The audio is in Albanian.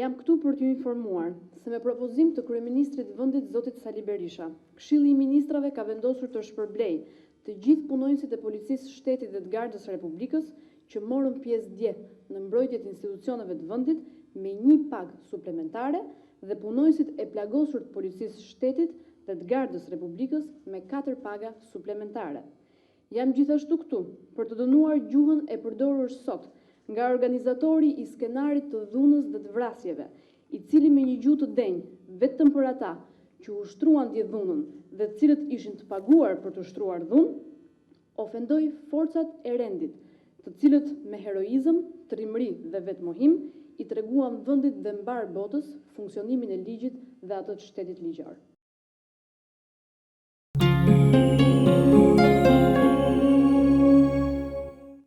Jam këtu për t'ju informuar se me propozim të kryeministrit vendit zotit Sali Berisha, Këshilli i Ministrave ka vendosur të shpërblej të gjithë punonjësit e Policisë së Shtetit dhe të Gardës së Republikës që morën pjesë dje në mbrojtjet e institucioneve të vendit me 1 pagë suplementare dhe punonjësit e plagosur të Policisë së Shtetit dhe të Gardës së Republikës me 4 paga suplementare. Jam gjithashtu këtu për të dënuar gjuhën e përdorur sot nga organizatori i skenarit të dhunës dhe të vrasjeve, i cili me një gjuhë të denjë vetëm për ata që ushtruan dje dhunën dhe të cilët ishin të paguar për të ushtruar dhunë, ofendoi forcat e rendit, të cilët me heroizëm, trimëri dhe vetmohim i treguan vendit dhe mbar botës funksionimin e ligjit dhe atë të shtetit ligjor.